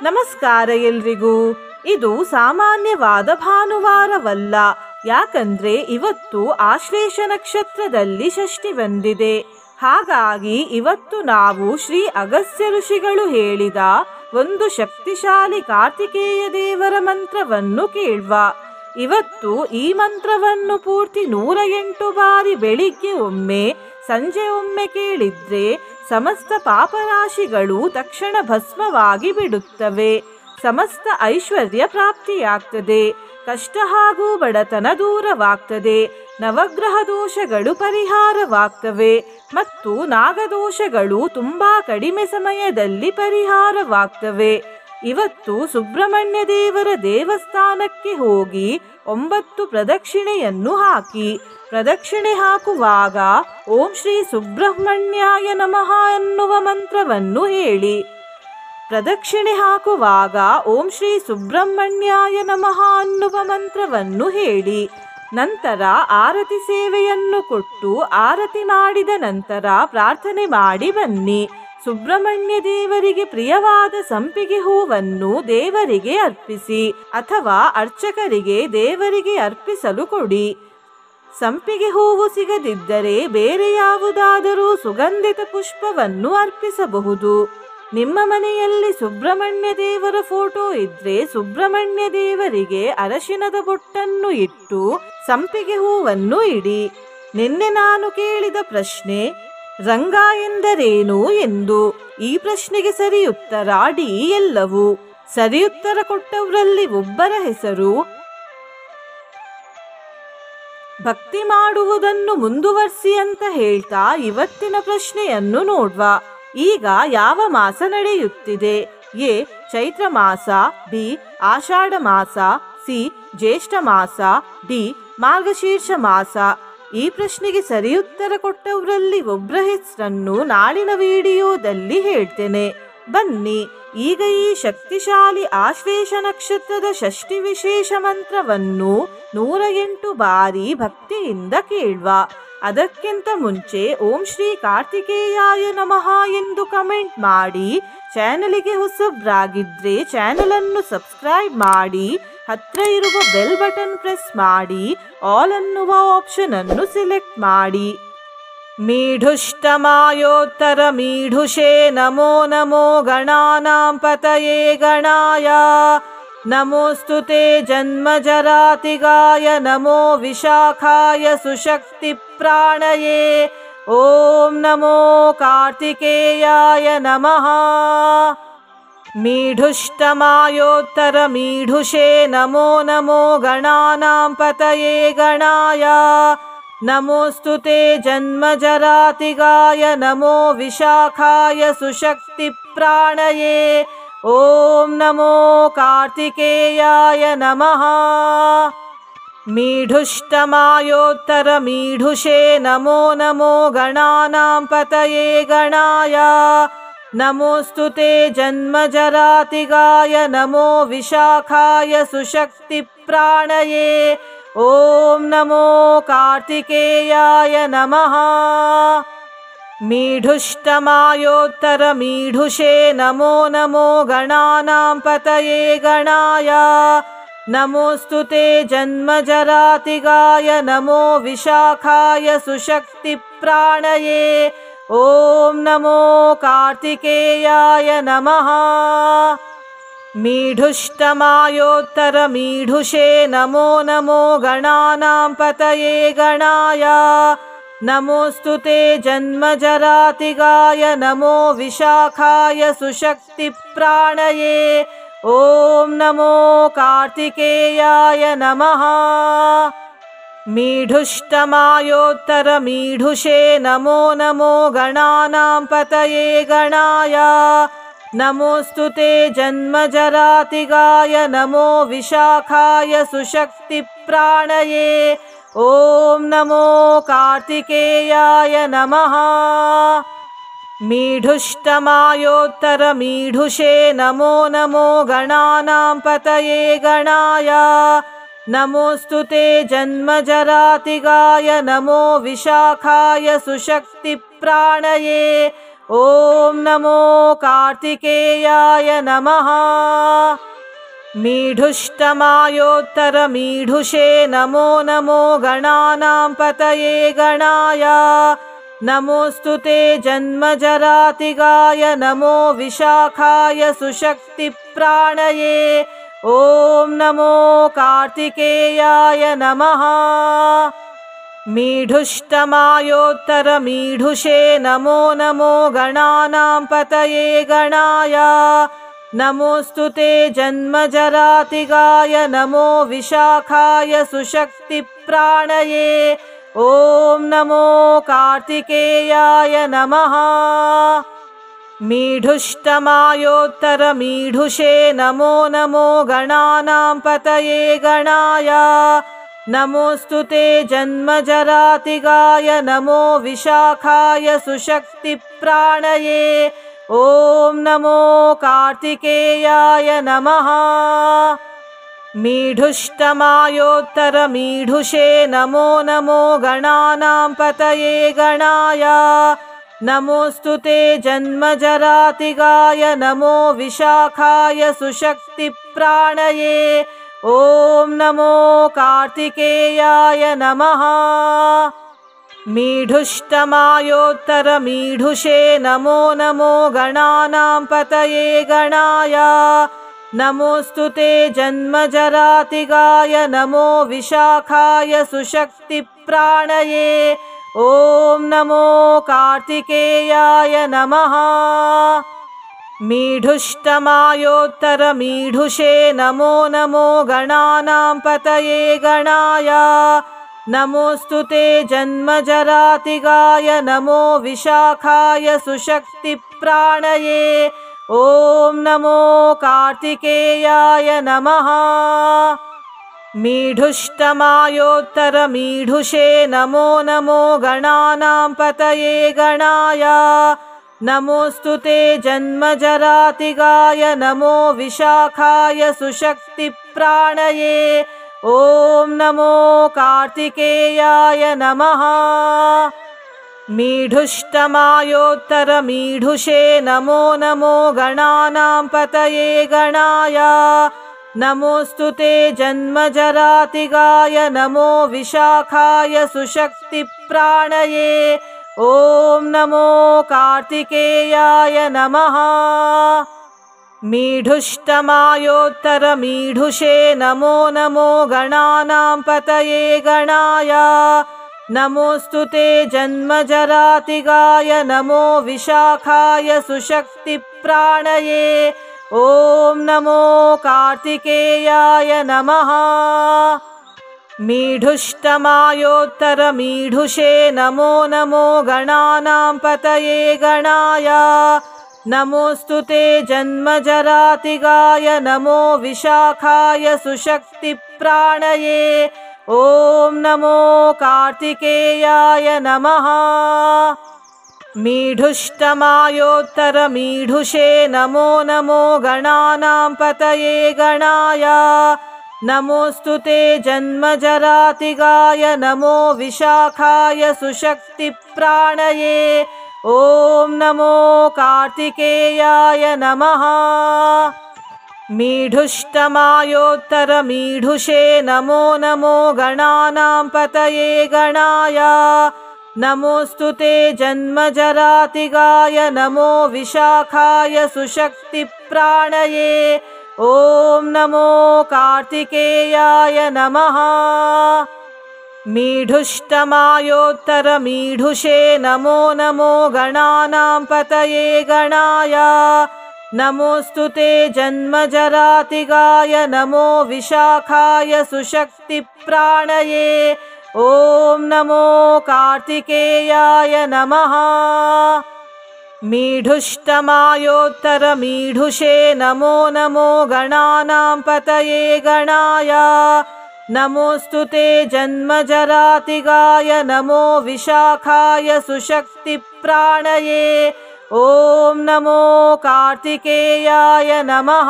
ನಮಸ್ಕಾರ ಎಲ್ರಿಗೂ. ಇದು ಸಾಮಾನ್ಯವಾದ ಭಾನುವಾರವಲ್ಲ, ಯಾಕಂದ್ರೆ ಇವತ್ತು ಆಶ್ಲೇಷ ನಕ್ಷತ್ರದಲ್ಲಿ ಷಷ್ಠಿ ಬಂದಿದೆ. ಹಾಗಾಗಿ ಇವತ್ತು ನಾವು ಶ್ರೀ ಅಗಸ್ತ್ಯ ಋಷಿಗಳು ಹೇಳಿದ ಒಂದು ಶಕ್ತಿಶಾಲಿ ಕಾರ್ತಿಕೇಯ ದೇವರ ಮಂತ್ರವನ್ನು ಕೇಳುವ. ಇವತ್ತು ಈ ಮಂತ್ರವನ್ನು ಪೂರ್ತಿ 108 ಬಾರಿ ಬೆಳಿಗ್ಗೆ ಒಮ್ಮೆ ಸಂಜೆ ಒಮ್ಮೆ ಕೇಳಿದ್ರೆ ಸಮಸ್ತ ಪಾಪರಾಶಿಗಳು ತಕ್ಷಣ ಭಸ್ಮವಾಗಿ ಬಿಡುತ್ತವೆ. ಸಮಸ್ತ ಐಶ್ವರ್ಯ ಪ್ರಾಪ್ತಿಯಾಗ್ತದೆ, ಕಷ್ಟ ಹಾಗೂ ಬಡತನ ದೂರವಾಗ್ತದೆ, ನವಗ್ರಹ ದೋಷಗಳು ಪರಿಹಾರವಾಗ್ತವೆ ಮತ್ತು ನಾಗದೋಷಗಳು ತುಂಬಾ ಕಡಿಮೆ ಸಮಯದಲ್ಲಿ ಪರಿಹಾರವಾಗ್ತವೆ. ಇವತ್ತು ಸುಬ್ರಹ್ಮಣ್ಯ ದೇವರ ದೇವಸ್ಥಾನಕ್ಕೆ ಹೋಗಿ 9 ಪ್ರದಕ್ಷಿಣೆಯನ್ನು ಹಾಕಿ. ಪ್ರದಕ್ಷಿಣೆ ಹಾಕುವಾಗ ಓಂ ಶ್ರೀ ಸುಬ್ರಹ್ಮಣ್ಯಾಯ ನಮಃ ಎನ್ನುವ ಮಂತ್ರವನ್ನು ಹೇಳಿ. ಪ್ರದಕ್ಷಿಣೆ ಹಾಕುವಾಗ ಓಂ ಶ್ರೀ ಸುಬ್ರಹ್ಮಣ್ಯಾಯ ನಮಃ ಅನ್ನುವ ಮಂತ್ರವನ್ನು ಹೇಳಿ. ನಂತರ ಆರತಿ ಸೇವೆಯನ್ನು ಕೊಟ್ಟು ಆರತಿ ಮಾಡಿದ ನಂತರ ಪ್ರಾರ್ಥನೆ ಮಾಡಿ ಬನ್ನಿ. ಸುಬ್ರಹ್ಮಣ್ಯ ದೇವರಿಗೆ ಪ್ರಿಯವಾದ ಸಂಪಿಗೆ ಹೂವನ್ನು ದೇವರಿಗೆ ಅರ್ಪಿಸಿ ಅಥವಾ ಅರ್ಚಕರಿಗೆ ದೇವರಿಗೆ ಅರ್ಪಿಸಲು ಕೊಡಿ. ಸಂಪಿಗೆ ಹೂವು ಸಿಗದಿದ್ದರೆ ಬೇರೆ ಯಾವುದಾದರೂ ಸುಗಂಧಿತ ಪುಷ್ಪವನ್ನು ಅರ್ಪಿಸಬಹುದು. ನಿಮ್ಮ ಮನೆಯಲ್ಲಿ ಸುಬ್ರಹ್ಮಣ್ಯ ದೇವರ ಫೋಟೋ ಇದ್ರೆ ಸುಬ್ರಹ್ಮಣ್ಯ ದೇವರಿಗೆ ಅರಶಿನದ ಬೊಟ್ಟನ್ನು ಇಟ್ಟು ಸಂಪಿಗೆ ಹೂವನ್ನು ಇಡಿ. ನಿನ್ನೆ ನಾನು ಕೇಳಿದ ಪ್ರಶ್ನೆ ರಂಗ ಎಂದರೇನು ಎಂದು. ಈ ಪ್ರಶ್ನೆಗೆ ಸರಿಯುತ್ತರ ಡಿ ಎಲ್ಲವೂ. ಸರಿಯುತ್ತರ ಕೊಟ್ಟವರಲ್ಲಿ ಒಬ್ಬರ ಹೆಸರು ಭಕ್ತಿ ಮಾಡುವುದನ್ನು ಮುಂದುವರಿಸಿ ಅಂತ ಹೇಳ್ತಾ ಇವತ್ತಿನ ಪ್ರಶ್ನೆಯನ್ನು ನೋಡುವ. ಈಗ ಯಾವ ಮಾಸ ನಡೆಯುತ್ತಿದೆ? ಎ ಚೈತ್ರ ಮಾಸ, ಬಿ ಆಷಾಢ ಮಾಸ, ಸಿ ಜ್ಯೇಷ್ಠ ಮಾಸ, ಡಿ ಮಾರ್ಗಶೀರ್ಷ ಮಾಸ. ಈ ಪ್ರಶ್ನೆಗೆ ಸರಿಯುತ್ತರ ಕೊಟ್ಟವರಲ್ಲಿ ಒಬ್ಬರ ಹೆಸರನ್ನು ನಾಳಿನ ವಿಡಿಯೋದಲ್ಲಿ ಹೇಳ್ತೇನೆ. ಬನ್ನಿ ಈಗ ಈ ಶಕ್ತಿಶಾಲಿ ಆಶ್ಲೇಷ ನಕ್ಷತ್ರದ ಷಷ್ಠಿ ವಿಶೇಷ ಮಂತ್ರವನ್ನು 108 ಬಾರಿ ಭಕ್ತಿಯಿಂದ ಕೇಳುವ. ಅದಕ್ಕಿಂತ ಮುಂಚೆ ಓಂ ಶ್ರೀ ಕಾರ್ತಿಕೇಯಾಯ ನಮಃ ಎಂದು ಕಮೆಂಟ್ ಮಾಡಿ. ಚಾನಲಿಗೆ ಹೊಸಬ್ರಾಗಿದ್ರೆ ಚಾನಲ್ ಅನ್ನು ಸಬ್ಸ್ಕ್ರೈಬ್ ಮಾಡಿ, ಹತ್ರ ಇರುವ ಬೆಲ್ ಬಟನ್ ಪ್ರೆಸ್ ಮಾಡಿ, ಆಲ್ ಅನ್ನುವ ಆಪ್ಷನ್ ಅನ್ನು ಸಿಲೆಕ್ಟ್ ಮಾಡಿ. ಮೀಢುಷ್ಟಮಾಯೋತ್ತರ ಮೀಢುಷೇ ನಮೋ ನಮೋ ಗಣಾನಾಂ ಪತಯೇ ಗಣಾಯ ನಮೋಸ್ತುತೆ ಜನ್ಮಜರಾತಿಗಾಯ ನಮೋ ವಿಶಾಖಾಯ ಸುಶಕ್ತಿ ಪ್ರಾಣಯೇ ಓಂ ನಮೋ ಕಾರ್ತಿಕೇಯಾಯ ನಮಃ. ಮೀಢುಷ್ಟಮಾಯೋತ್ತರ ಮೀಢುಷೇ ನಮೋ ನಮೋ ಗಣಾನಾಂ ಪತಯೇ ಗಣಾಯ ನಮೋಸ್ತುತೆ ಜನ್ಮಜರಾತಿಗಾಯ ನಮೋ ವಿಶಾಖಾಯ ಸುಶಕ್ತಿ ಪ್ರಾಣಯೇ ಓಂ ನಮೋ ಕಾರ್ತಿಕೇಯಾಯ ನಮಃ. ಮೀಢುಷ್ಟಮಾಯೋತ್ತರ ಮೀಢುಷೇ ನಮೋ ನಮೋ ಗಣಾನಾಂ ಪತಯೇ ಗಣಾಯ ನಮೋಸ್ತುತೆ ಜನ್ಮಜರಾತಿಗಾಯ ನಮೋ ವಿಶಾಖಾಯ ಸುಶಕ್ತಿ ಪ್ರಾಣಯೇ ಓಂ ನಮೋ ಕಾರ್ತಿಕೇಯಾಯ ನಮಃ. ಮೀಢುಷ್ಟಮಾಯೋತ್ತರ ಮೀಢುಷೇ ನಮೋ ನಮೋ ಗಣಾನಾಂ ಪತಯೇ ಗಣಾಯ ನಮೋಸ್ತುತೆ ಜನ್ಮಜರಾತಿಗಾಯ ನಮೋ ವಿಶಾಖಾಯ ಸುಶಕ್ತಿ ಪ್ರಾಣಯೇ ಓಂ ನಮೋ ಕಾರ್ತಿಕೇಯಾಯ ನಮಃ. ಮೀಢುಷ್ಟಮಾಯೋತ್ತರ ಮೀಢುಷೇ ನಮೋ ನಮೋ ಗಣಾನಾಂ ಪತಯೇ ಗಣಾಯ ನಮೋಸ್ತುತೆ ಜನ್ಮಜರಾತಿಗಾಯ ನಮೋ ವಿಶಾಖಾಯ ಸುಶಕ್ತಿ ಪ್ರಾಣಯೇ ಓಂ ನಮೋ ಕಾರ್ತಿಕೇಯಾಯ ನಮಃ. ಮೀಢುಷ್ಟಮಾಯೋತ್ತರ ಮೀಢುಷೇ ನಮೋ ನಮೋ ಗಣಾನಾಂ ಪತಯೇ ಗಣಾಯ ನಮೋಸ್ತುತೆ ಜನ್ಮಜರಾತಿಗಾಯ ನಮೋ ವಿಶಾಖಾಯ ಸುಶಕ್ತಿ ಪ್ರಾಣಯೇ ಓಂ ನಮೋ ಕಾರ್ತಿಕೇಯಾಯ ನಮಃ. ಮೀಢುಷ್ಟಮಾಯೋತ್ತರ ಮೀಢುಷೇ ನಮೋ ನಮೋ ಗಣಾನಾಂ ಪತಯೇ ಗಣಾಯ ನಮೋಸ್ತುತೆ ಜನ್ಮಜರಾತಿಗಾಯ ನಮೋ ವಿಶಾಖಾಯ ಸುಶಕ್ತಿ ಪ್ರಾಣಯೇ ॐ नमो कार्तिकेयाय नमः। मीढुष्टमायोत्तरमीढुषे नमो नमो गणानां पतये गणाय। नमोऽस्तु ते जन्मजरातिगाय नमो विशाखाय सुशक्तिप्राणये। ॐ नमो कार्तिकेयाय नमः। मीढुष्टमायोत्तरमीढुषे नमो नमो गणानां पतये गणाय। नमोऽस्तु ते जन्मजरातिगाय नमो विशाखाय सुशक्तिप्राणये। ॐ नमो कार्तिकेयाय नमः। मीढुष्टमायोत्तरमीढुषे नमो नमो गणानां पतये गणाय। नमोऽस्तु ते जन्मजरातिगाय नमो विशाखाय सुशक्तिप्राणये। ॐ नमो कार्तिकेयाय नमः। मीढुष्टमायोत्तरमीढुषे नमो नमो गणानां पतये गणाय। नमोऽस्तु ते जन्मजरातिगाय नमो विशाखाय सुशक्तिप्राणये। ॐ नमो कार्तिकेयाय नमः। मीढुष्टमायोत्तरमीढुषे नमो नमो गणानां पतये गणाय। नमोऽस्तु ते जन्मजरातिगाय नमो विशाखाय सुशक्तिप्राणये। ॐ नमो कार्तिकेयाय नमः। मीढुष्टमायोत्तरमीढुषे नमो नमो गणानां पतये गणाय। नमोऽस्तु ते जन्मजरातिगाय नमो विशाखाय सुशक्तिप्राणये। ॐ नमो कार्तिकेयाय नमः। मीढुष्टमायोत्तरमीढुषे नमो नमो गणानां पतये गणाय। नमोऽस्तु ते जन्मजरातिगाय नमो विशाखाय सुशक्तिप्राणये। ॐ नमो कार्तिकेयाय नमः। मीढुष्टमायोत्तरमीढुषे नमो नमो गणानां पतये गणाय। नमोऽस्तु ते जन्मजरातिगाय नमो विशाखाय सुशक्तिप्राणये। ॐ नमो कार्तिकेयाय नमः। मीढुष्टमायोत्तरमीढुषे नमो नमो गणानां पतये गणाय। नमोऽस्तु ते जन्मजरातिगाय नमो विशाखाय सुशक्तिप्राणये। ॐ नमो कार्तिकेयाय नमः। मीढुष्टमायोत्तरमीढुषे नमो नमो गणानां पतये गणाय। नमोऽस्तु ते जन्मजरातिगाय नमो विशाखाय सुशक्तिप्राणये। ॐ नमो कार्तिकेयाय नमः। मीढुष्टमायोत्तरमीढुषे नमो नमो गणानां पतये गणाय। नमोऽस्तु ते जन्मजरातिगाय नमो विशाखाय सुशक्तिप्राणये। ॐ नमो कार्तिकेयाय नमः। मीढुष्टमायोत्तरमीढुषे नमो नमो गणानां पतये गणाय। नमोऽस्तु ते जन्मजरातिगाय नमो विशाखाय सुशक्तिप्राणये। ॐ नमो कार्तिकेयाय नमः। मीढुष्टमायोत्तरमीढुषे नमो नमो गणानां पतये गणाय। नमोऽस्तु ते जन्मजरातिगाय नमो विशाखाय सुशक्तिप्राणये। ॐ नमो कार्तिकेयाय नमः। मीढुष्टमायोत्तरमीढुषे नमो नमो गणानां पतये गणाय। नमोऽस्तु ते जन्मजरातिगाय नमो विशाखाय सुशक्तिप्राणये। ॐ नमो कार्तिकेयाय नमः।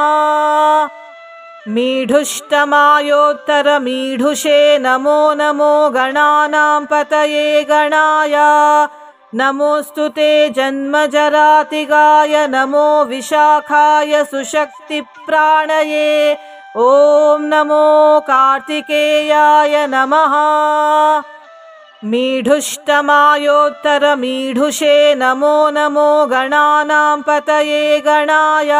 मीढुष्टमायोत्तरमीढुषे नमो नमो गणानां पतये गणाय। नमोऽस्तु ते जन्मजरातिगाय नमो विशाखाय सुशक्तिप्राणये ॐ नमो कार्तिकेयाय नमः। मीढुष्टमायोत्तरमीढुषे नमो नमो गणानां पतये गणाय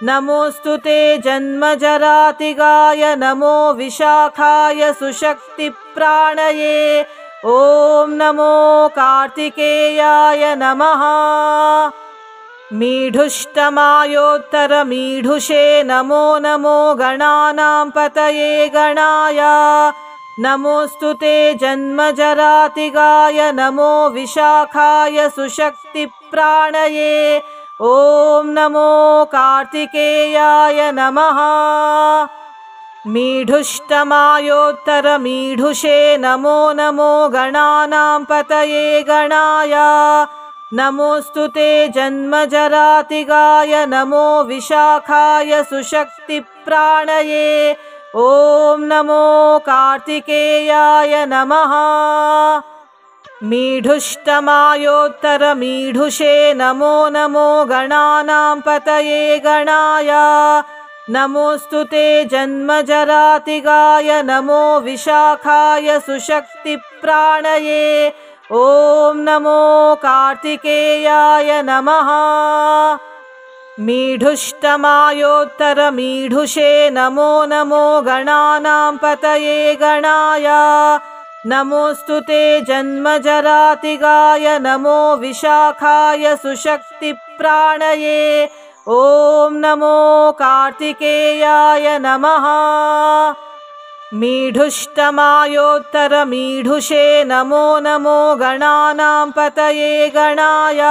नमोऽस्तु ते जन्मजरातिगाय नमो विशाखाय सुशक्तिप्राणये ॐ नमो कार्तिकेयाय नमः। मीढुष्टमायोत्तरमीढुषे नमो नमो गणानां पतये गणाय नमोऽस्तु ते जन्मजरातिगाय नमो विशाखाय सुशक्तिप्राणये ॐ नमो कार्तिकेयाय नमः। मीढुष्टमायोत्तरमीढुषे नमो नमो गणानां पतये गणाय नमोऽस्तु ते जन्मजरातिगाय नमो विशाखाय सुशक्तिप्राणये ॐ नमो कार्तिकेयाय नमः। मीढुष्टमायोत्तरमीढुषे नमो नमो गणानां पतये गणाय नमोऽस्तु ते जन्मजरातिगाय नमो विशाखाय सुशक्तिप्राणये ॐ नमो कार्तिकेयाय नमः। मीढुष्टमायोत्तरमीढुषे नमो नमो गणानां पतये गणाय नमोऽस्तु ते जन्मजरातिगाय नमो विशाखाय सुशक्तिप्राणये ॐ नमो कार्तिकेयाय नमः। मीढुष्टमायोत्तरमीढुषे नमो नमो गणानां पतये गणाय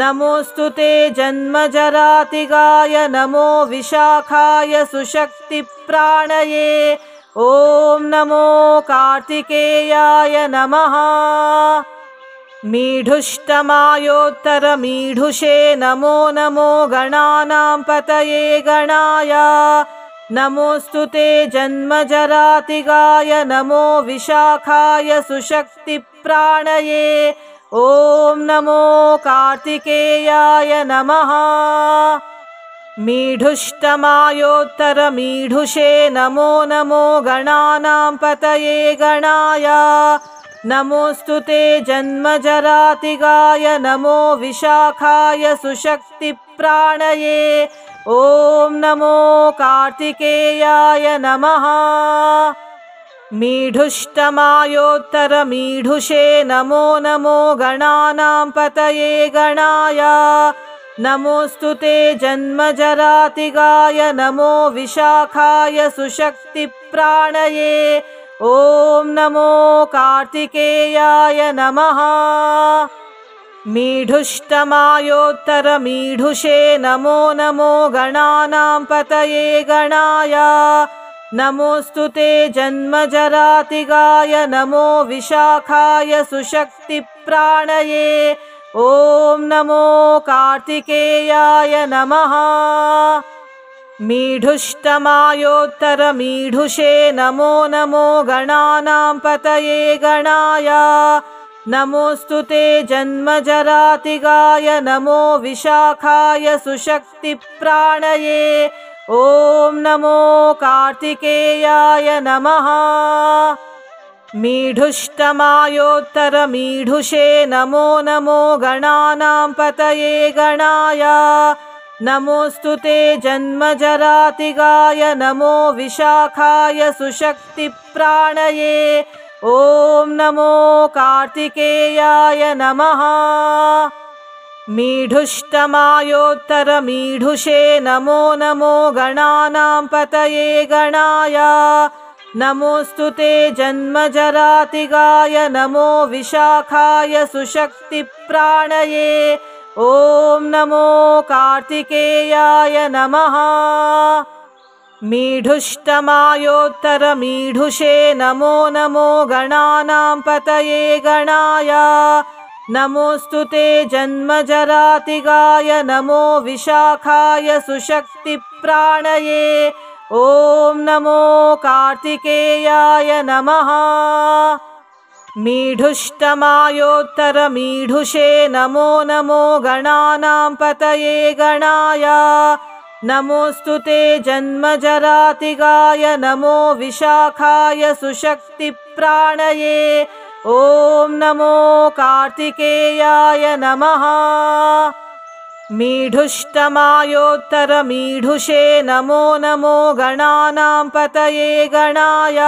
नमोऽस्तु ते जन्मजरातिगाय नमो विशाखाय सुशक्तिप्राणये ॐ नमो कार्तिकेयाय नमः। मीढुष्टमायोत्तरमीढुषे नमो नमो गणानां पतये गणाय नमोऽस्तु ते जन्मजरातिगाय नमो विशाखाय सुशक्तिप्राणये ॐ नमो कार्तिकेयाय नमः। मीढुष्टमायोत्तरमीढुषे नमो नमो गणानां पतये गणाय नमोऽस्तु ते जन्मजरातिगाय नमो विशाखाय सुशक्तिप्राणये ॐ नमो कार्तिकेयाय नमः। मीढुष्टमायोत्तरमीढुषे नमो नमो गणानां पतये गणाय नमोऽस्तु ते जन्मजरातिगाय नमो विशाखाय सुशक्तिप्राणये ॐ नमो कार्तिकेयाय नमः। मीढुष्टमायोत्तरमीढुषे नमो नमो गणानां पतये गणाय नमोऽस्तु ते जन्मजरातिगाय नमो विशाखाय सुशक्तिप्राणये ॐ नमो कार्तिकेयाय नमः। मीढुष्टमायोत्तरमीढुषे नमो नमो गणानां पतये गणाय नमोऽस्तु ते जन्मजरातिगाय नमो विशाखाय सुशक्तिप्राणये ॐ नमो कार्तिकेयाय नमः। मीढुष्टमायोत्तरमीढुषे नमो नमो गणानां पतये गणाय नमोऽस्तु ते जन्मजरातिगाय नमो विशाखाय सुशक्तिप्राणये ॐ नमो कार्तिकेयाय नमः। मीढुष्टमायोत्तरमीढुषे नमो नमो गणानां पतये गणाय नमोऽस्तु ते जन्मजरातिगाय नमो विशाखाय सुशक्तिप्राणये ॐ नमो कार्तिकेयाय नमः। मीढुष्टमायोत्तरमीढुषे नमो नमो गणानां पतये गणाय नमोऽस्तु ते जन्मजरातिगाय नमो विशाखाय सुशक्तिप्राणये ॐ नमो कार्तिकेयाय नमः। मीढुष्टमायोत्तरमीढुषे नमो नमो गणानां पतये गणाय नमोऽस्तु ते जन्मजरातिगाय नमो विशाखाय सुशक्तिप्राणये ॐ नमो कार्तिकेयाय नमः मीढुष्टमायोत्तरमीढुषे नमो नमो गणानां पतये गणाय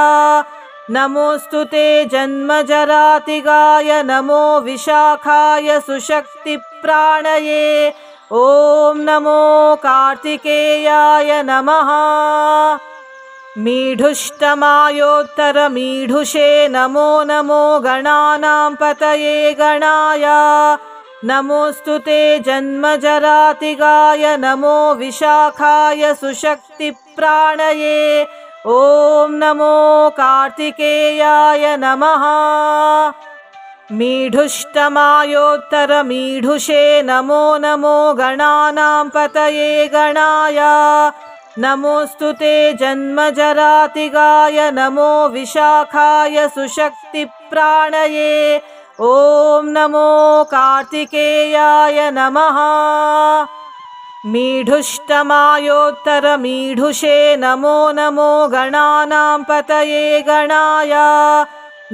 नमोऽस्तु ते जन्मजरातिगाय नमो विशाखाय सुशक्तिप्राणये ॐ नमो कार्तिकेयाय नमः मीढुष्टमायोत्तरमीढुषे नमो नमो गणानां पतये गणाय नमोऽस्तु ते जन्मजरातिगाय नमो विशाखाय सुशक्तिप्राणये ॐ नमो कार्तिकेयाय नमः मीढुष्टमायोत्तरमीढुषे नमो नमो गणानां पतये गणाय नमोऽस्तु ते जन्मजरातिगाय नमो विशाखाय सुशक्तिप्राणये ॐ नमो कार्तिकेयाय नमः मीढुष्टमायोत्तरमीढुषे नमो नमो गणानां पतये गणाय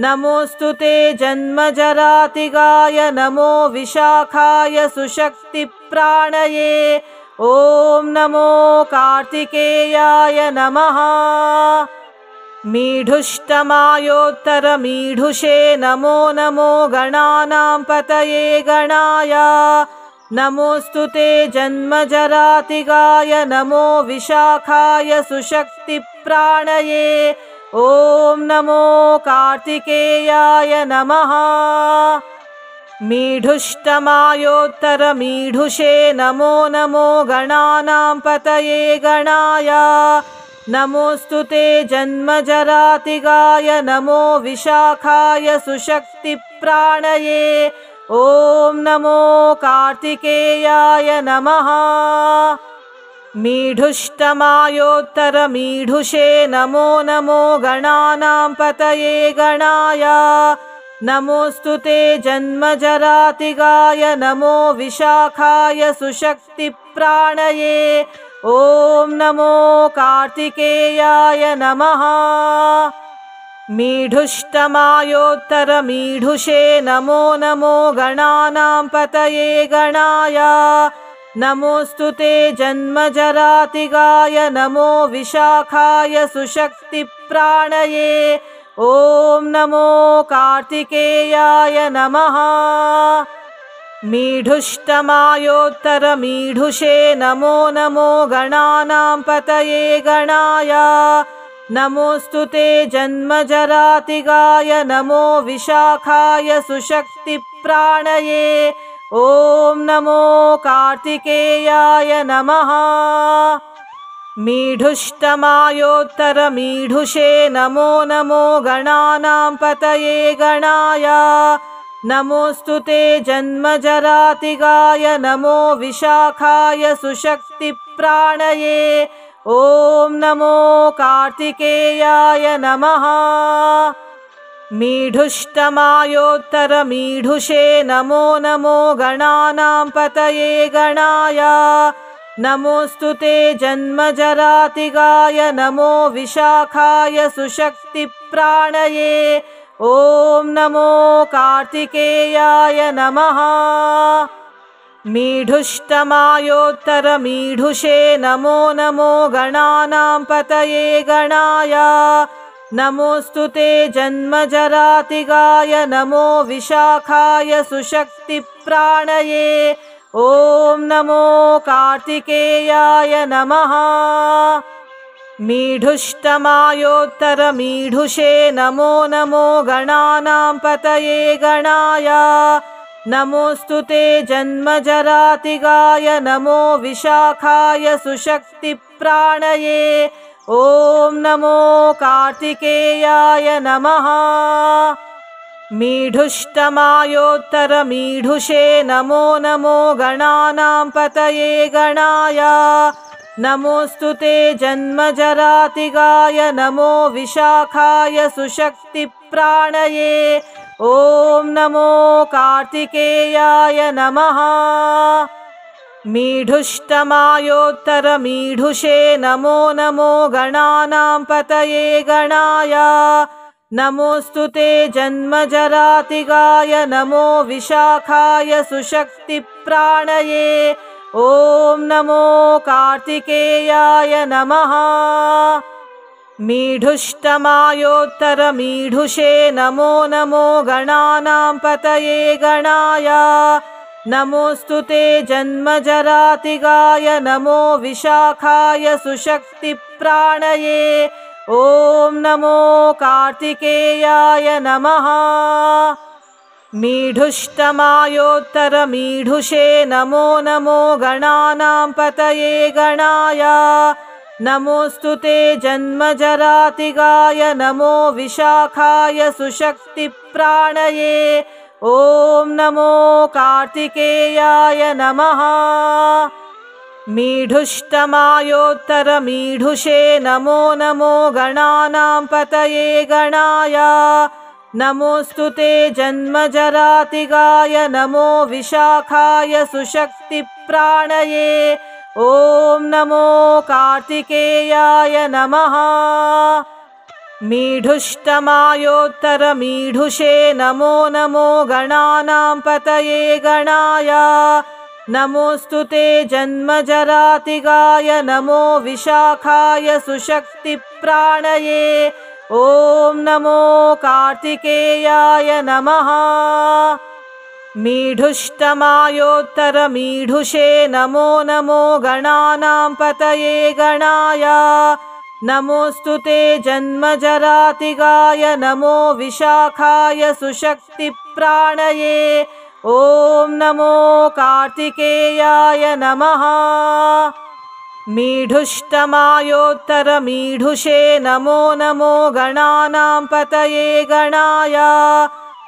नमोऽस्तु ते जन्मजरातिगाय नमो विशाखाय सुशक्तिप्राणये ॐ नमो कार्तिकेयाय नमः मीढुष्टमायोत्तरमीढुषे नमो नमो गणानां पतये गणाय नमोऽस्तु ते जन्मजरातिगाय नमो विशाखाय सुशक्तिप्राणये ॐ नमो कार्तिकेयाय नमः मीढुष्टमायोत्तरमीढुषे नमो नमो गणानां पतये गणाय नमोऽस्तु ते जन्मजरातिगाय नमो विशाखाय सुशक्तिप्राणये ॐ नमो कार्तिकेयाय नमः मीढुष्टमायोत्तरमीढुषे नमो नमो गणानां पतये गणाय नमोऽस्तु ते जन्मजरातिगाय नमो विशाखाय सुशक्तिप्राणये ॐ नमो कार्तिकेयाय नमः मीढुष्टमायोत्तरमीढुषे नमो नमो गणानां पतये गणाय नमोऽस्तु ते जन्मजरातिगाय नमो विशाखाय सुशक्तिप्राणये ॐ नमो कार्तिकेयाय नमः मीढुष्टमायोत्तरमीढुषे नमो नमो गणानां पतये गणाय नमोऽस्तु ते जन्मजरातिगाय नमो विशाखाय सुशक्तिप्राणये ॐ नमो कार्तिकेयाय नमः मीढुष्टमायोत्तरमीढुषे नमो नमो गणानां पतये गणाय नमोऽस्तु ते जन्मजरातिगाय नमो विशाखाय सुशक्तिप्राणये ॐ नमो कार्तिकेयाय नमः मीढुष्टमायोत्तरमीढुषे नमो नमो गणानां पतये गणाय नमोऽस्तु ते जन्मजरातिगाय नमो विशाखाय सुशक्तिप्राणये ॐ नमो कार्तिकेयाय नमः मीढुष्टमायोत्तरमीढुषे नमो नमो गणानां पतये गणाय नमोऽस्तु ते जन्मजरातिगाय नमो विशाखाय सुशक्तिप्राणये ॐ नमो कार्तिकेयाय नमः मीढुष्टमायोत्तरमीढुषे नमो नमो गणानां पतये गणाय नमोऽस्तु ते जन्मजरातिगाय नमो विशाखाय सुशक्तिप्राणये ॐ नमो कार्तिकेयाय नमः मीढुष्टमायोत्तरमीढुषे नमो नमो गणानां पतये गणाय नमोऽस्तु ते जन्मजरातिगाय नमो विशाखाय सुशक्तिप्राणये ॐ ॐ नमो कार्तिकेयाय नमः। मीढुष्टमायोत्तरमीढुषे नमो नमो गणानां पतये गणाय। नमोऽस्तु ते जन्मजरातिगाय नमो विशाखाय सुशक्तिप्राणये। ॐ नमो कार्तिकेयाय नमः। मीढुष्टमायोत्तरमीढुषे नमो नमो गणानां पतये गणाय। नमोऽस्तु ते जन्मजरातिगाय नमो विशाखाय सुशक्तिप्राणये। ॐ नमो कार्तिकेयाय नमः। मीढुष्टमायोत्तरमीढुषे नमो नमो गणानां पतये गणाय। नमोऽस्तु ते जन्मजरातिगाय नमो विशाखाय सुशक्तिप्राणये। ॐ नमो कार्तिकेयाय नमः। मीढुष्टमायोत्तरमीढुषे नमो नमो गणानां पतये गणाय। नमोऽस्तु ते जन्मजरातिगाय नमो विशाखाय सुशक्तिप्राणये। ॐ नमो कार्तिकेयाय नमः। मीढुष्टमायोत्तरमीढुषे नमो नमो गणानां पतये गणाय। नमोऽस्तु ते जन्मजरातिगाय नमो विशाखाय सुशक्तिप्राणये। ॐ नमो कार्तिकेयाय नमः। मीढुष्टमायोत्तरमीढुषे नमो नमो गणानां पतये गणाय। नमोऽस्तु ते जन्मजरातिगाय नमो विशाखाय सुशक्तिप्राणये। ॐ नमो कार्तिकेयाय नमः। मीढुष्टमायोत्तरमीढुषे नमो नमो गणानां पतये गणाय।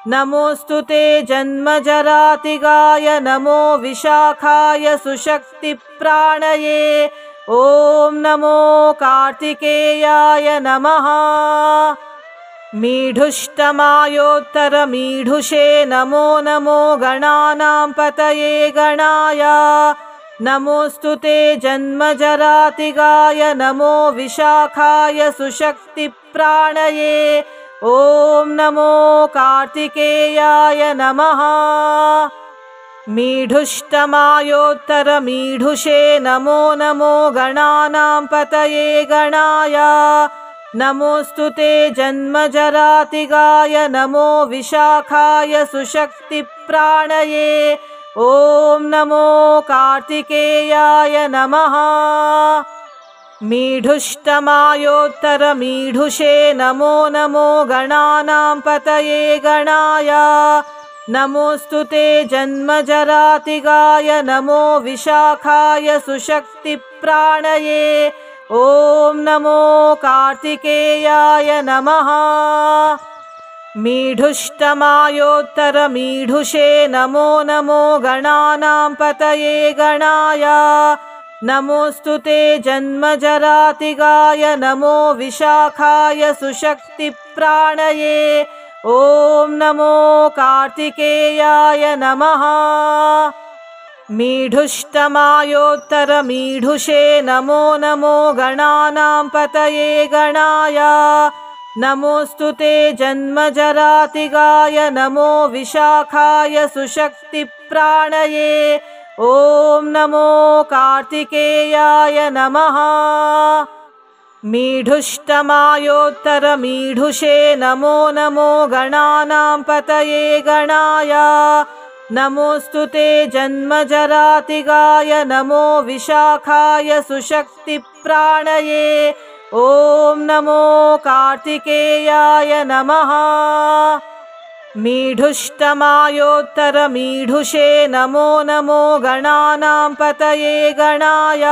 नमोऽस्तु ते जन्मजरातिगाय नमो विशाखाय सुशक्तिप्राणये। ॐ नमो कार्तिकेयाय नमः। मीढुष्टमायोत्तरमीढुषे नमो नमो गणानां पतये गणाय। नमोऽस्तु ते जन्मजरातिगाय नमो विशाखाय सुशक्तिप्राणये। ॐ नमो कार्तिकेयाय नमः। मीढुष्टमायोत्तरमीढुषे नमो नमो गणानां पतये गणाय। नमोऽस्तु ते जन्मजरातिगाय नमो विशाखाय सुशक्तिप्राणये। ॐ नमो कार्तिकेयाय नमः। मीढुष्टमायोत्तरमीढुषे नमो नमो गणानां पतये गणाय। नमोऽस्तु ते जन्मजरातिगाय नमो विशाखाय सुशक्तिप्राणये। ॐ नमो कार्तिकेयाय नमः। मीढुष्टमायोत्तरमीढुषे नमो नमो गणानां पतये गणाय। नमोऽस्तु ते जन्मजरातिगाय नमो विशाखाय सुशक्तिप्राणये। ॐ नमो कार्तिकेयाय नमः। मीढुष्टमायोत्तरमीढुषे नमो नमो गणानां पतये गणाय। नमोऽस्तु ते जन्मजरातिगाय नमो विशाखाय सुशक्तिप्राणये। ॐ नमो कार्तिकेयाय नमः। मीढुष्टमायोत्तरमीढुषे नमो नमो गणानां पतये गणाय। नमोऽस्तु ते जन्मजरातिगाय नमो विशाखाय सुशक्तिप्राणये। ॐ नमो कार्तिकेयाय नमः। मीढुष्टमायोत्तरमीढुषे नमो नमो गणानां पतये गणाय।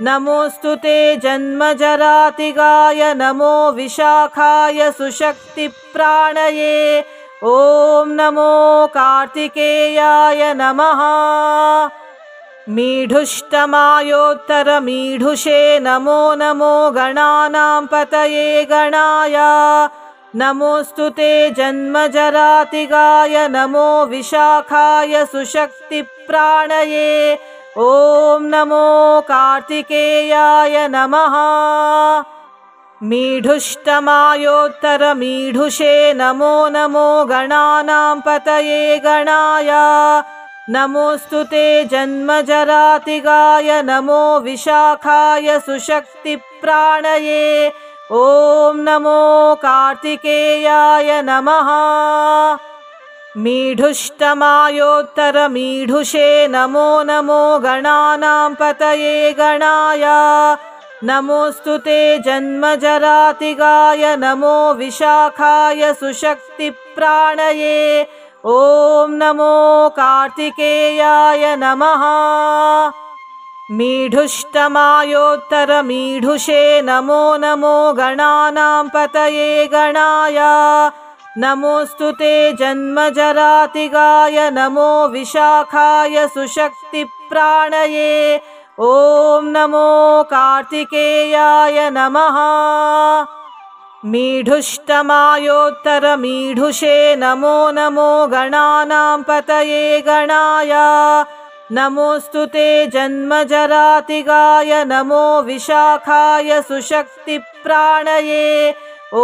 नमोऽस्तु ते जन्मजरातिगाय नमो विशाखाय सुशक्तिप्राणये। ॐ नमो कार्तिकेयाय नमः। मीढुष्टमायोत्तरमीढुषे नमो नमो गणानां पतये गणाय। नमोऽस्तु ते जन्मजरातिगाय नमो विशाखाय सुशक्तिप्राणये ॐ नमो कार्तिकेयाय नमः। मीढुष्टमायोत्तरमीढुषे नमो नमो गणानां पतये गणाय नमोऽस्तु ते जन्मजरातिगाय नमो विशाखाय सुशक्तिप्राणये ॐ नमो कार्तिकेयाय नमः। मीढुष्टमायोत्तरमीढुषे नमो नमो गणानां पतये गणाय नमोऽस्तु ते जन्मजरातिगाय नमो विशाखाय सुशक्तिप्राणये ॐ नमो कार्तिकेयाय नमः। मीढुष्टमायोत्तरमीढुषे नमो नमो गणानां पतये गणाय नमोऽस्तु ते जन्मजरातिगाय नमो विशाखाय सुशक्तिप्राणये ॐ नमो कार्तिकेयाय नमः। मीढुष्टमायोत्तरमीढुषे नमो नमो गणानां पतये गणाय नमोऽस्तु ते जन्मजरातिगाय नमो विशाखाय सुशक्तिप्राणये ॐ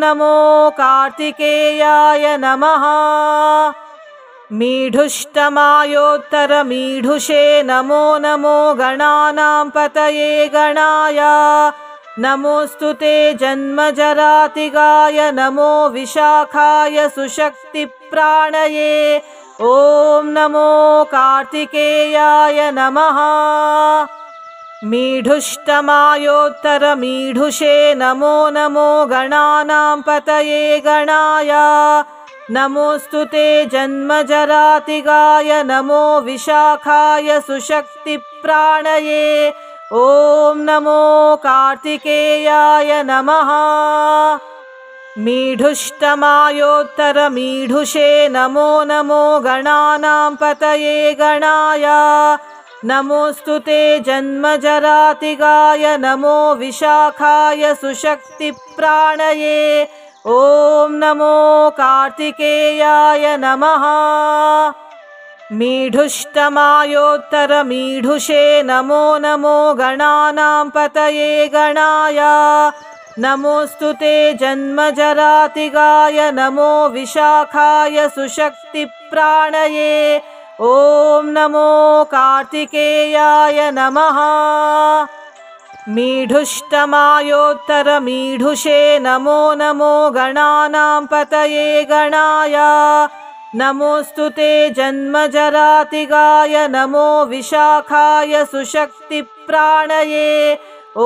नमो कार्तिकेयाय नमः। मीढुष्टमायोत्तरमीढुषे नमो नमो गणानां पतये गणाय नमोऽस्तु ते जन्मजरातिगाय नमो विशाखाय सुशक्तिप्राणये ॐ नमो कार्तिकेयाय नमः। मीढुष्टमायोत्तरमीढुषे नमो नमो गणानां पतये गणाय नमोऽस्तु ते जन्मजरातिगाय नमो विशाखाय सुशक्तिप्राणये ॐ नमो कार्तिकेयाय नमः। मीढुष्टमायोत्तरमीढुषे नमो नमो गणानां पतये गणाय नमोऽस्तु ते जन्मजरातिगाय नमो विशाखाय सुशक्तिप्राणये ॐ नमो कार्तिकेयाय नमः। मीढुष्टमायोत्तरमीढुषे नमो नमो गणानां पतये गणाय नमोऽस्तु ते जन्मजरातिगाय नमो विशाखाय सुशक्तिप्राणये ॐ नमो कार्तिकेयाय नमः। मीढुष्टमायोत्तरमीढुषे नमो नमो गणानां पतये गणाय नमोऽस्तु ते जन्मजरातिगाय नमो विशाखाय सुशक्तिप्राणये ॐ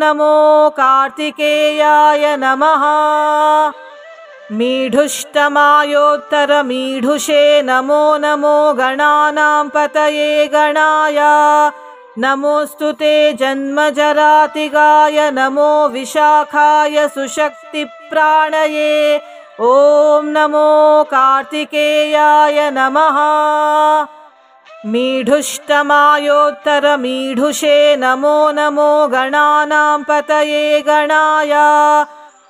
नमो कार्तिकेयाय नमः। मीढुष्टमायोत्तरमीढुषे नमो नमो गणानां पतये गणाय नमोऽस्तु ते जन्मजरातिगाय नमो विशाखाय सुशक्तिप्राणये ॐ नमो कार्तिकेयाय नमः। मीढुष्टमायोत्तरमीढुषे नमो नमो गणानां पतये गणाय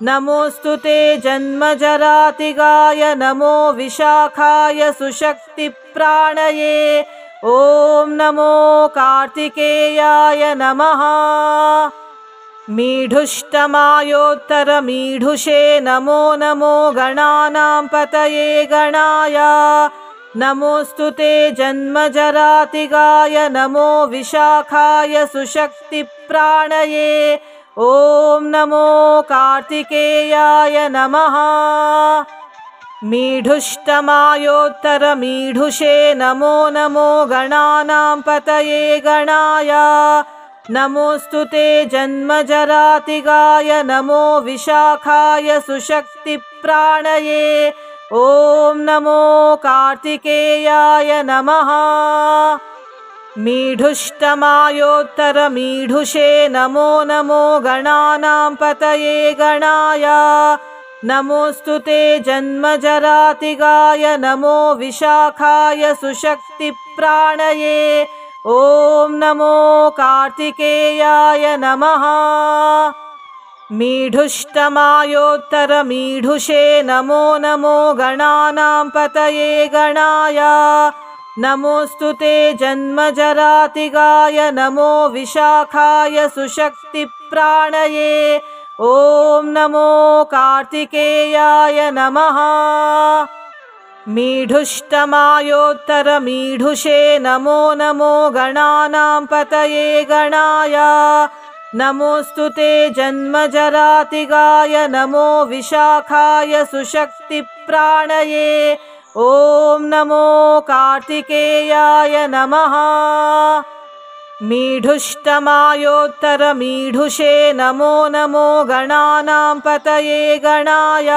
नमोऽस्तु ते जन्मजरातिगाय नमो विशाखाय सुशक्तिप्राणये ॐ नमो कार्तिकेयाय नमः। मीढुष्टमायोत्तरमीढुषे नमो नमो गणानां पतये गणाय नमोऽस्तु ते जन्मजरातिगाय नमो विशाखाय सुशक्तिप्राणये ॐ नमो कार्तिकेयाय नमः। मीढुष्टमायोत्तरमीढुषे नमो नमो गणानां पतये गणाय नमोऽस्तु ते जन्मजरातिगाय नमो विशाखाय सुशक्तिप्राणये ॐ नमो कार्तिकेयाय नमः। मीढुष्टमायोत्तरमीढुषे नमो नमो गणानां पतये गणाय नमोऽस्तु ते जन्मजरातिगाय नमो विशाखाय सुशक्तिप्राणये ॐ नमो कार्तिकेयाय नमः। मीढुष्टमायोत्तरमीढुषे नमो नमो गणानां पतये गणाय नमोऽस्तु ते जन्मजरातिगाय नमो विशाखाय सुशक्तिप्राणये ॐ नमो कार्तिकेयाय नमः मीढुष्टमायोत्तरमीढुषे नमो नमो गणानां पतये गणाय नमोऽस्तु ते जन्मजरातिगाय नमो विशाखाय सुशक्तिप्राणये ॐ नमो कार्तिकेयाय नमः मीढुष्टमायोत्तरमीढुषे नमो नमो गणानां पतये गणाय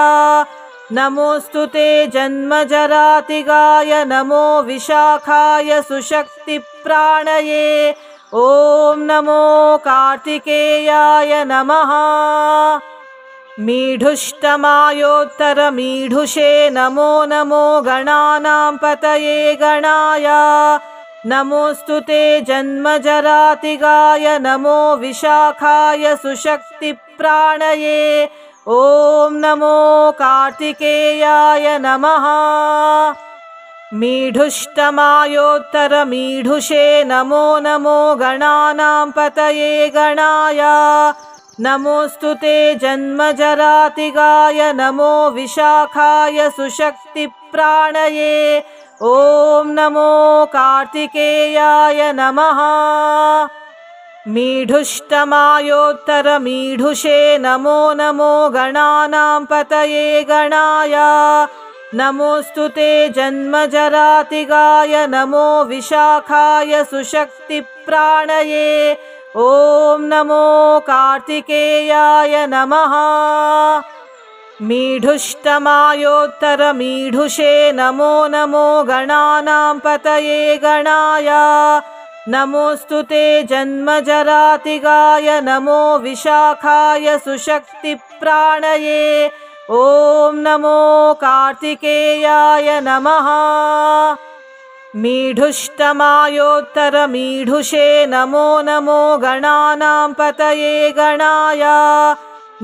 नमोऽस्तु ते जन्मजरातिगाय नमो विशाखाय सुशक्तिप्राणये ॐ नमो कार्तिकेयाय नमः मीढुष्टमायोत्तरमीढुषे नमो नमो गणानां पतये गणाय नमोऽस्तु ते जन्मजरातिगाय नमो विशाखाय सुशक्तिप्राणये ॐ नमो कार्तिकेयाय नमः मीढुष्टमायोत्तरमीढुषे नमो नमो गणानां पतये गणाय नमोऽस्तु ते जन्मजरातिगाय नमो विशाखाय सुशक्तिप्राणये ॐ नमो कार्तिकेयाय नमः मीढुष्टमायोत्तरमीढुषे नमो नमो गणानां पतये गणाय नमोऽस्तु ते जन्मजरातिगाय नमो विशाखाय सुशक्तिप्राणये ॐ नमो कार्तिकेयाय नमः मीढुष्टमायोत्तरमीढुषे नमो नमो गणानां पतये गणाय नमोऽस्तु ते जन्मजरातिगाय नमो विशाखाय सुशक्तिप्राणये ॐ नमो कार्तिकेयाय नमः मीढुष्टमायोत्तरमीढुषे नमो नमो गणानां पतये गणाय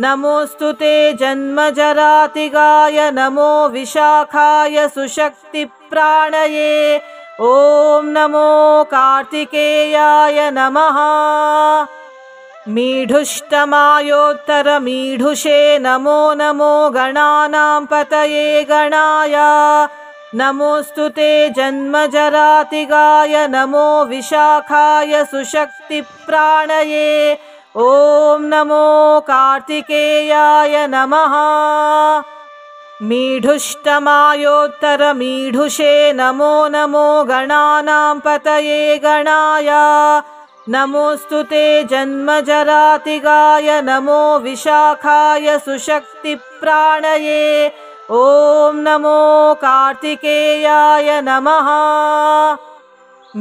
नमोऽस्तु ते जन्मजरातिगाय नमो विशाखाय सुशक्तिप्राणये ॐ नमो कार्तिकेयाय नमः मीढुष्टमायोत्तरमीढुषे नमो नमो गणानां पतये गणाय नमोऽस्तु ते जन्मजरातिगाय नमो विशाखाय सुशक्तिप्राणये ॐ नमो कार्तिकेयाय नमः मीढुष्टमायोत्तरमीढुषे नमो नमो गणानां पतये गणाय नमोऽस्तु ते जन्मजरातिगाय नमो विशाखाय सुशक्तिप्राणये ॐ नमो कार्तिकेयाय नमः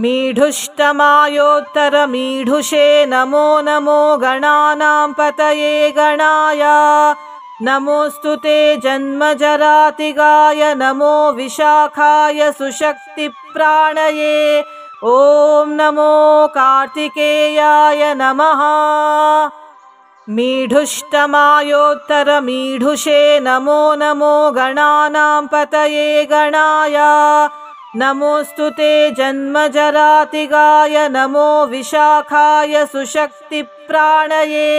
मीढुष्टमायोत्तरमीढुषे नमो नमो गणानां पतये गणाय नमोऽस्तु ते जन्मजरातिगाय नमो विशाखाय सुशक्तिप्राणये ॐ नमो कार्तिकेयाय नमः मीढुष्टमायोत्तरमीढुषे नमो नमो गणानां पतये गणाय नमोऽस्तु ते जन्मजरातिगाय नमो विशाखाय सुशक्तिप्राणये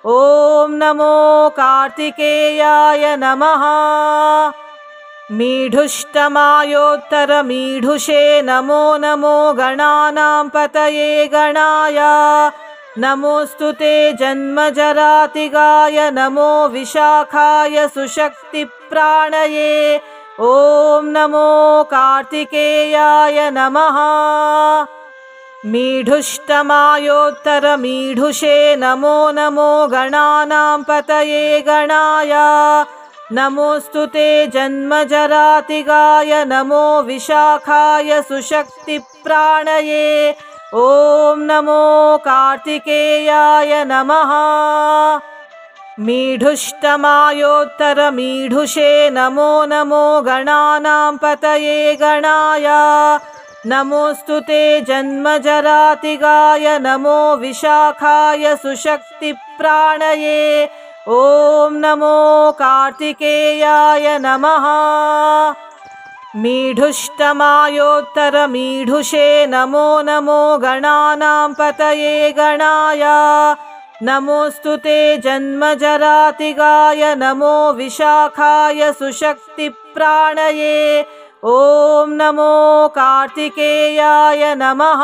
ॐ नमो कार्तिकेयाय नमः मीढुष्टमायोत्तरमीढुषे नमो नमो गणानां पतये गणाय नमोऽस्तु ते जन्मजरातिगाय नमो विशाखाय सुशक्तिप्राणये ॐ नमो कार्तिकेयाय नमः मीढुष्टमायोत्तरमीढुषे नमो नमो गणानां पतये गणाय नमोऽस्तु ते जन्मजरातिगाय नमो विशाखाय सुशक्तिप्राणये ॐ नमो कार्तिकेयाय नमः मीढुष्टमायोत्तरमीढुषे नमो नमो गणानां पतये गणाय नमोऽस्तु ते जन्मजरातिगाय नमो विशाखाय सुशक्तिप्राणये ॐ नमो कार्तिकेयाय नमः। मीढुष्टमायोत्तरमीढुषे नमो नमो गणानां पतये गणाय। नमोऽस्तु ते जन्मजरातिगाय नमो विशाखाय सुशक्तिप्राणये। ॐ नमो कार्तिकेयाय नमः।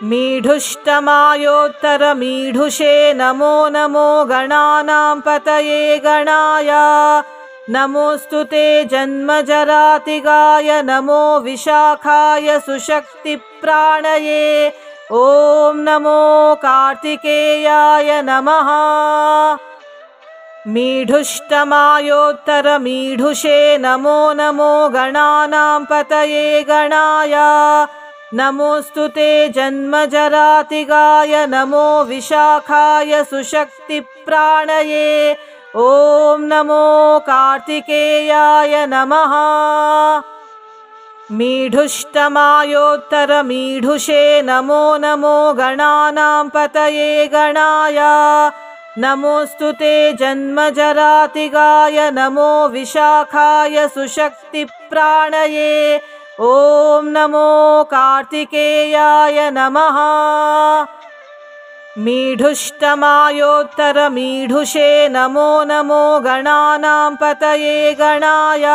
मीढुष्टमायोत्तरमीढुषे नमो नमो गणानां पतये गणाय। नमोऽस्तु ते जन्मजरातिगाय नमो विशाखाय सुशक्तिप्राणये। ॐ नमो कार्तिकेयाय नमः। मीढुष्टमायोत्तरमीढुषे नमो नमो गणानां पतये गणाय। नमोऽस्तु ते जन्मजरातिगाय नमो विशाखाय सुशक्तिप्राणये। ॐ नमो कार्तिकेयाय नमः। मीढुष्टमायोत्तरमीढुषे नमो नमो गणानां पतये गणाय। नमोऽस्तु ते जन्मजरातिगाय नमो विशाखाय सुशक्तिप्राणये। ॐ नमो कार्तिकेयाय नमः। मीढुष्टमायोत्तरमीढुषे नमो नमो गणानां पतये गणाय।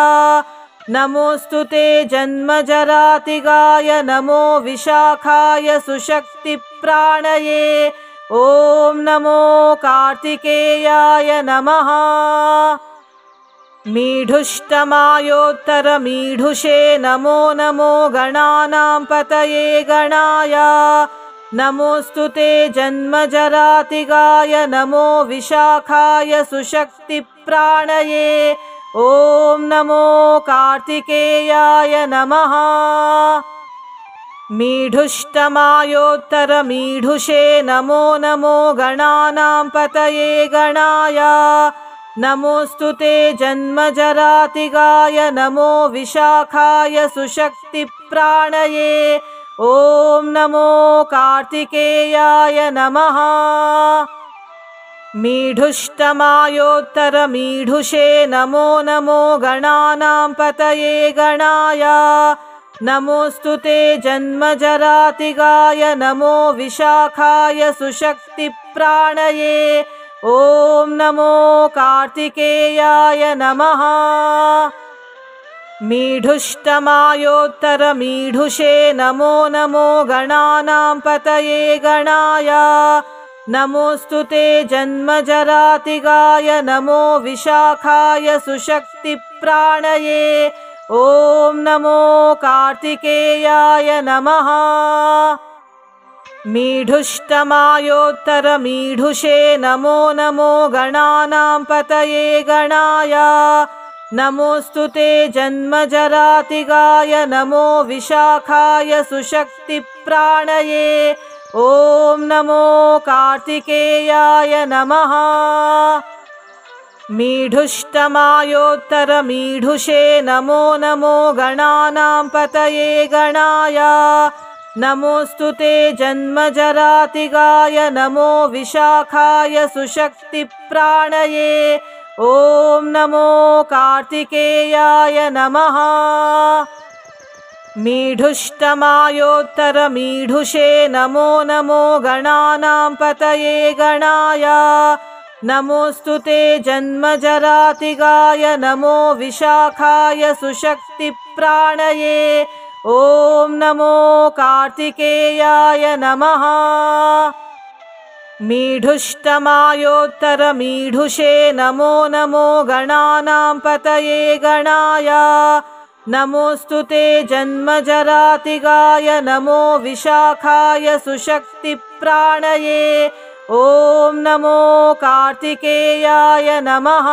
नमोऽस्तु ते जन्मजरातिगाय नमो विशाखाय सुशक्तिप्राणये। ॐ नमो कार्तिकेयाय नमः। मीढुष्टमायोत्तरमीढुषे नमो नमो गणानां पतये गणाय। नमोऽस्तु ते जन्मजरातिगाय नमो विशाखाय सुशक्तिप्राणये। ॐ नमो कार्तिकेयाय नमः। मीढुष्टमायोत्तरमीढुषे नमो नमो गणानां पतये गणाय। नमोऽस्तु ते जन्मजरातिगाय नमो विशाखाय सुशक्तिप्राणये। ॐ नमो कार्तिकेयाय नमः। मीढुष्टमायोत्तरमीढुषे नमो नमो गणानां पतये गणाय। नमोऽस्तु ते जन्मजरातिगाय नमो विशाखाय सुशक्तिप्राणये। ॐ नमो कार्तिकेयाय नमः। मीढुष्टमायोत्तरमीढुषे नमो नमो गणानां पतये गणाय। नमोऽस्तु ते जन्मजरातिगाय नमो विशाखाय सुशक्तिप्राणये। ॐ नमो कार्तिकेयाय नमः। मीढुष्टमायोत्तरमीढुषे नमो नमो गणानां पतये गणाय। नमोऽस्तु ते जन्मजरातिगाय नमो विशाखाय सुशक्तिप्राणये। ॐ नमो कार्तिकेयाय नमः। मीढुष्टमायोत्तरमीढुषे नमो नमो गणानां पतये गणाय। नमोऽस्तु ते जन्मजरातिगाय नमो विशाखाय सुशक्तिप्राणये। ॐ नमो कार्तिकेयाय नमः। मीढुष्टमायोत्तरमीढुषे नमो नमो गणानां पतये गणाय। नमोऽस्तु ते जन्मजरातिगाय नमो विशाखाय सुशक्तिप्राणये। ॐ नमो कार्तिकेयाय नमः। मीढुष्टमायोत्तरमीढुषे नमो नमो गणानां पतये गणाय। नमोऽस्तु ते जन्मजरातिगाय नमो विशाखाय सुशक्तिप्राणये। ॐ नमो कार्तिकेयाय नमः।